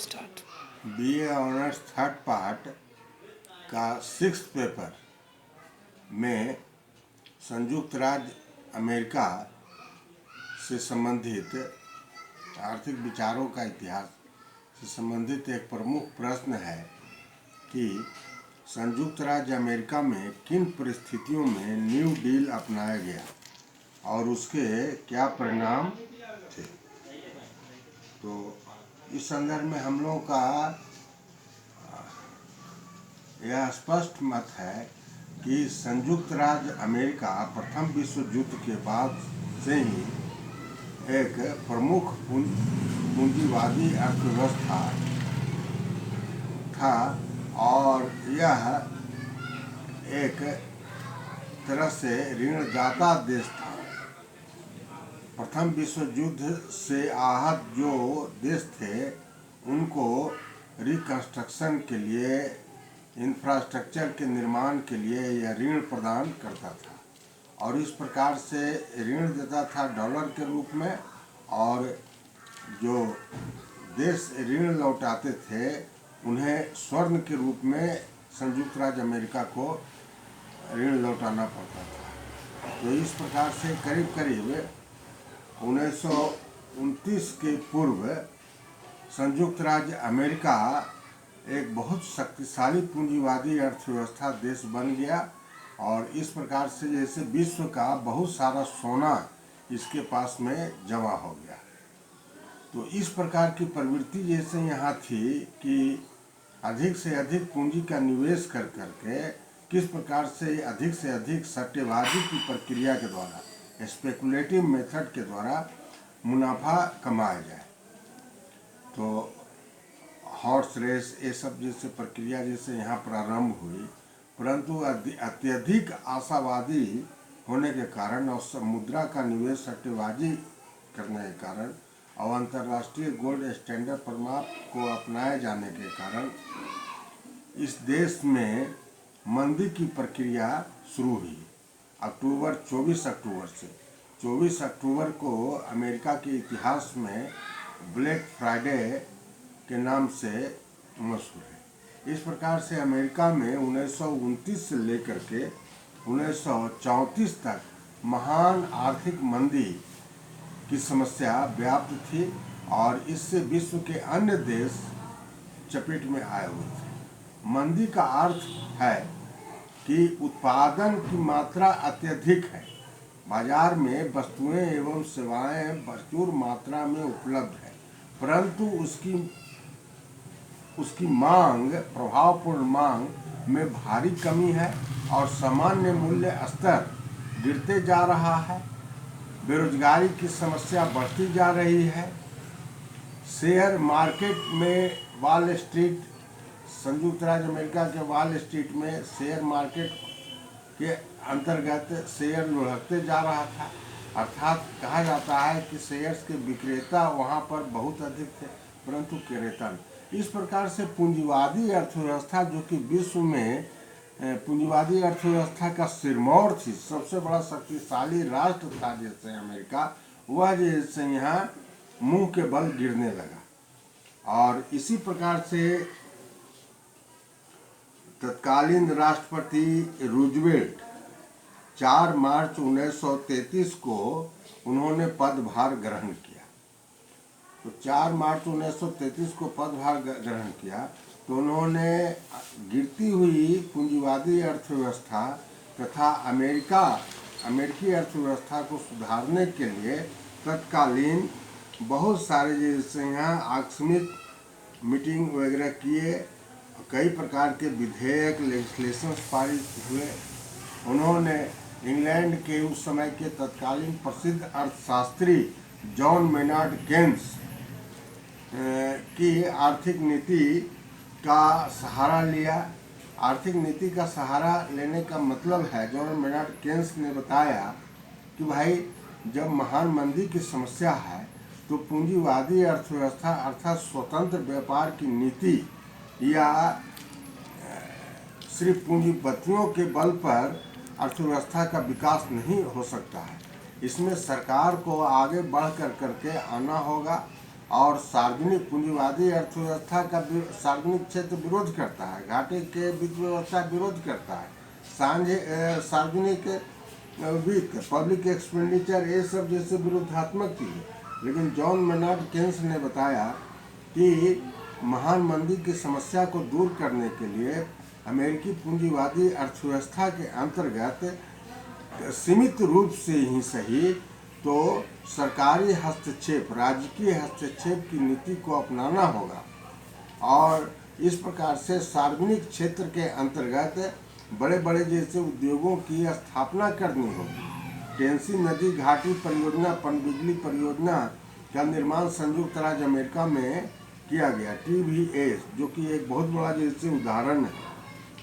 Start. BA honours third part का 6th paper में संयुक्त राज्य अमेरिका से संबंधित आर्थिक विचारों का इतिहास से संबंधित एक प्रमुख प्रश्न है कि संयुक्त राज्य अमेरिका में किन परिस्थितियों में न्यू डील अपनाया गया और उसके क्या परिणाम थे। तो इस संदर्भ में हम लोगों का यह स्पष्ट मत है कि संयुक्त राज्य अमेरिका प्रथम विश्व युद्ध के बाद से ही एक प्रमुख पूंजीवादी अर्थव्यवस्था था और यह एक तरह से ऋणदाता देश था। प्रथम विश्व युद्ध से आहत जो देश थे उनको रिकंस्ट्रक्शन के लिए, इंफ्रास्ट्रक्चर के निर्माण के लिए यह ऋण प्रदान करता था और इस प्रकार से ऋण देता था डॉलर के रूप में, और जो देश ऋण लौटाते थे उन्हें स्वर्ण के रूप में संयुक्त राज्य अमेरिका को ऋण लौटाना पड़ता था। तो इस प्रकार से करीब करीब 1929 के पूर्व संयुक्त राज्य अमेरिका एक बहुत शक्तिशाली पूंजीवादी अर्थव्यवस्था देश बन गया और इस प्रकार से जैसे विश्व का बहुत सारा सोना इसके पास में जमा हो गया। तो इस प्रकार की प्रवृत्ति जैसे यहाँ थी कि अधिक से अधिक पूंजी का निवेश कर करके किस प्रकार से अधिक सट्टेबाजी की प्रक्रिया के द्वारा, स्पेकुलेटिव मेथड के द्वारा मुनाफा कमाया जाए। तो हॉर्स रेस ये सब जैसे प्रक्रिया जैसे यहाँ प्रारंभ हुई, परंतु अत्यधिक आशावादी होने के कारण और मुद्रा का निवेश सट्टेबाजी करने के कारण और अंतर्राष्ट्रीय गोल्ड स्टैंडर्ड प्रमाण को अपनाए जाने के कारण इस देश में मंदी की प्रक्रिया शुरू हुई। 24 अक्टूबर से 24 अक्टूबर को अमेरिका के इतिहास में ब्लैक फ्राइडे के नाम से मशहूर है। इस प्रकार से अमेरिका में 1929 से लेकर के 1934 तक महान आर्थिक मंदी की समस्या व्याप्त थी और इससे विश्व के अन्य देश चपेट में आए हुए थे। मंदी का अर्थ है कि उत्पादन की मात्रा अत्यधिक है, बाजार में वस्तुएं एवं सेवाएं प्रचुर मात्रा में उपलब्ध है, परंतु उसकी मांग, प्रभावपूर्ण मांग में भारी कमी है और सामान्य मूल्य स्तर गिरते जा रहा है। बेरोजगारी की समस्या बढ़ती जा रही है। शेयर मार्केट में वॉल स्ट्रीट, संयुक्त राज्य अमेरिका के वॉल स्ट्रीट में शेयर मार्केट के अंतर्गत शेयर लुढ़कते जा रहा था, अर्थात कहा जाता है कि शेयर्स के विक्रेता वहां पर बहुत अधिक थे परंतु क्रेता नहीं। इस प्रकार से पूंजीवादी अर्थव्यवस्था जो कि विश्व में पूंजीवादी अर्थव्यवस्था का सिरमौर थी, सबसे बड़ा शक्तिशाली राष्ट्र था जैसे अमेरिका, वह जैसे यहाँ मुंह के बल गिरने लगा। और इसी प्रकार से तत्कालीन राष्ट्रपति रूजवेल्ट 4 मार्च 1933 को उन्होंने पदभार ग्रहण किया। तो 4 मार्च 1933 को पदभार ग्रहण किया तो उन्होंने गिरती हुई पूंजीवादी अर्थव्यवस्था तथा अमेरिकी अर्थव्यवस्था को सुधारने के लिए तत्कालीन बहुत सारे जैसे यहाँ आकस्मिक मीटिंग वगैरह किए, कई प्रकार के विधेयक लेजिस्लेशन पारित हुए। उन्होंने इंग्लैंड के उस समय के तत्कालीन प्रसिद्ध अर्थशास्त्री जॉन मेनार्ड केन्स की आर्थिक नीति का सहारा लिया। आर्थिक नीति का सहारा लेने का मतलब है, जॉन मेनार्ड केन्स ने बताया कि भाई जब महान मंदी की समस्या है तो पूंजीवादी अर्थव्यवस्था अर्थात स्वतंत्र व्यापार की नीति या सिर्फ पूंजीपतियों के बल पर अर्थव्यवस्था का विकास नहीं हो सकता है। इसमें सरकार को आगे बढ़ करके आना होगा और सार्वजनिक पूंजीवादी अर्थव्यवस्था का सार्वजनिक क्षेत्र विरोध करता है, घाटे के वित्त व्यवस्था विरोध करता है, सार्वजनिक वित्त, पब्लिक एक्सपेंडिचर, ये सब जैसे विरोधात्मक चीज़ है। लेकिन जॉन मेनार्ड केन्स ने बताया कि महान मंदी की समस्या को दूर करने के लिए अमेरिकी पूंजीवादी अर्थव्यवस्था के अंतर्गत सीमित रूप से ही सही तो सरकारी हस्तक्षेप, राजकीय हस्तक्षेप की नीति को अपनाना होगा और इस प्रकार से सार्वजनिक क्षेत्र के अंतर्गत बड़े बड़े जैसे उद्योगों की स्थापना करनी होगी। टेनेसी नदी घाटी परियोजना, पनबिजली परियोजना का निर्माण संयुक्त राज्य अमेरिका में किया गया, TVS, जो कि एक बहुत बड़ा जैसे उदाहरण है।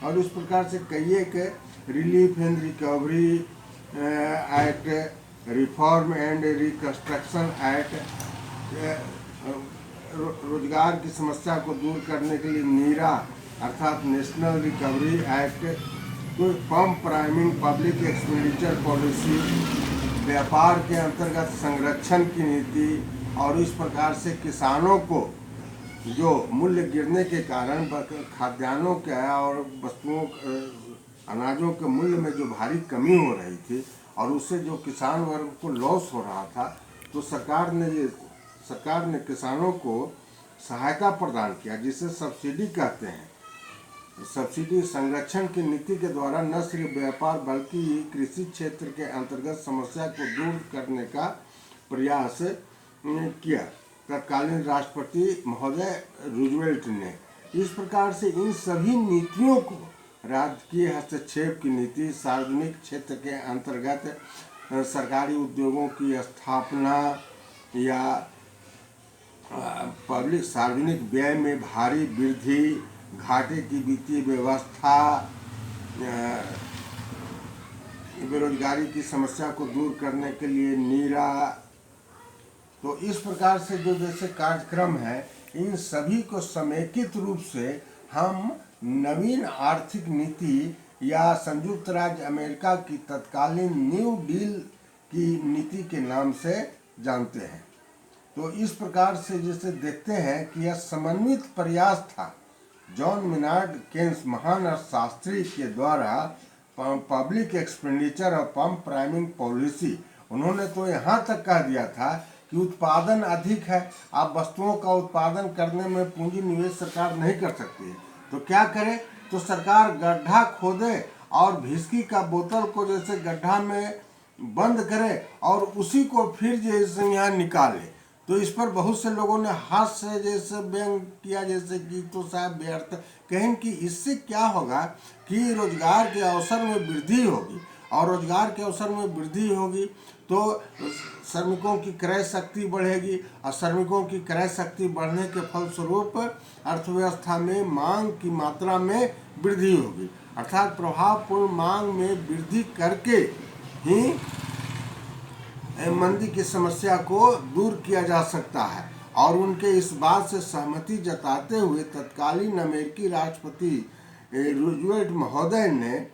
और इस प्रकार से कई एक relief and recovery act, reform and reconstruction act, रोजगार की समस्या को दूर करने के लिए नीरा अर्थात national recovery act, pump priming public expenditure policy, व्यापार के अंतर्गत संरक्षण की नीति। और इस प्रकार से किसानों को जो मूल्य गिरने के कारण खाद्यान्नों के और वस्तुओं, अनाजों के मूल्य में जो भारी कमी हो रही थी और उससे जो किसान वर्ग को लॉस हो रहा था, तो सरकार ने किसानों को सहायता प्रदान किया, जिसे सब्सिडी कहते हैं। सब्सिडी संरक्षण की नीति के द्वारा न सिर्फ व्यापार बल्कि कृषि क्षेत्र के अंतर्गत समस्या को दूर करने का प्रयास किया तत्कालीन राष्ट्रपति महोदय रूजवेल्ट ने। इस प्रकार से इन सभी नीतियों को, राजकीय हस्तक्षेप की नीति, सार्वजनिक क्षेत्र के अंतर्गत सरकारी उद्योगों की स्थापना या पब्लिक सार्वजनिक व्यय में भारी वृद्धि, घाटे की वित्तीय व्यवस्था, बेरोजगारी की समस्या को दूर करने के लिए नीरा, तो इस प्रकार से जो जैसे कार्यक्रम है, इन सभी को समेकित रूप से हम नवीन आर्थिक नीति या संयुक्त राज्य अमेरिका की तत्कालीन न्यू डील की नीति के नाम से जानते हैं। तो इस प्रकार से जैसे देखते हैं कि यह समन्वित प्रयास था जॉन मेनार्ड केन्स महान अर्थशास्त्री के द्वारा पब्लिक एक्सपेंडिचर और पम्प प्राइमिंग पॉलिसी। उन्होंने तो यहाँ तक कह दिया था कि उत्पादन अधिक है, आप वस्तुओं का उत्पादन करने में पूंजी निवेश सरकार नहीं कर सकती है, तो क्या करे, तो सरकार गड्ढा खोदे और विस्की का बोतल को जैसे गड्ढा में बंद करे और उसी को फिर जैसे यहाँ निकाले। तो इस पर बहुत से लोगों ने हाथ से जैसे व्यंग किया, जैसे कि तो साहब व्यर्थ, कहें कि इससे क्या होगा कि रोजगार के अवसर में वृद्धि होगी और रोजगार के अवसर में वृद्धि होगी तो श्रमिकों की क्रय शक्ति बढ़ेगी और श्रमिकों की क्रय शक्ति बढ़ने के फलस्वरूप अर्थव्यवस्था में मांग की मात्रा में वृद्धि होगी, अर्थात प्रभावपूर्ण मांग में वृद्धि करके ही मंदी की समस्या को दूर किया जा सकता है। और उनके इस बात से सहमति जताते हुए तत्कालीन अमेरिकी राष्ट्रपति रूजवेल्ट महोदय ने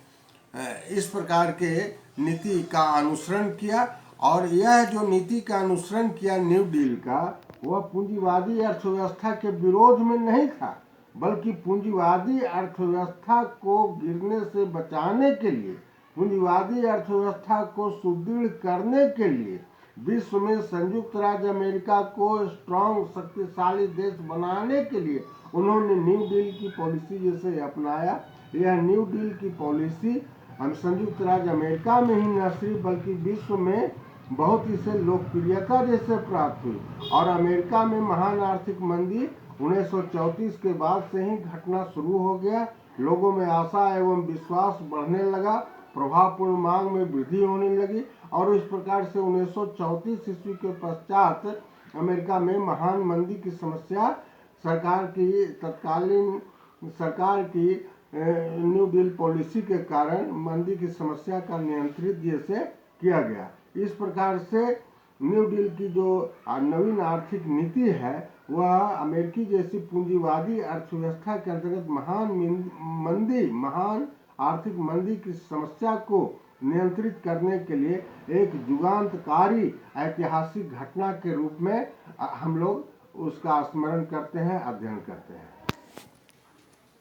इस प्रकार के नीति का अनुसरण किया। और यह जो नीति का अनुसरण किया न्यू डील का, वह पूंजीवादी अर्थव्यवस्था के विरोध में नहीं था, बल्कि पूंजीवादी अर्थव्यवस्था को गिरने से बचाने के लिए, पूंजीवादी अर्थव्यवस्था को सुदृढ़ करने के लिए, विश्व में संयुक्त राज्य अमेरिका को स्ट्रॉन्ग शक्तिशाली देश बनाने के लिए उन्होंने न्यू डील की पॉलिसी जैसे अपनाया। यह न्यू डील की पॉलिसी हम संयुक्त राज्य अमेरिका में ही न सिर्फ बल्कि विश्व में बहुत इसे लोकप्रियता जैसे प्राप्त हुई। और अमेरिका में महान आर्थिक मंदी 1934 के बाद से ही घटना शुरू हो गया। लोगों में आशा एवं विश्वास बढ़ने लगा, प्रभावपूर्ण मांग में वृद्धि होने लगी और इस प्रकार से 1934 ईस्वी के पश्चात अमेरिका में महान मंदी की समस्या तत्कालीन सरकार की न्यू डील पॉलिसी के कारण मंदी की समस्या का नियंत्रित जैसे किया गया। इस प्रकार से न्यू डील की जो नवीन आर्थिक नीति है वह अमेरिकी जैसी पूंजीवादी अर्थव्यवस्था के अंतर्गत महान आर्थिक मंदी की समस्या को नियंत्रित करने के लिए एक जुगांतकारी ऐतिहासिक घटना के रूप में हम लोग उसका स्मरण करते हैं, अध्ययन करते हैं।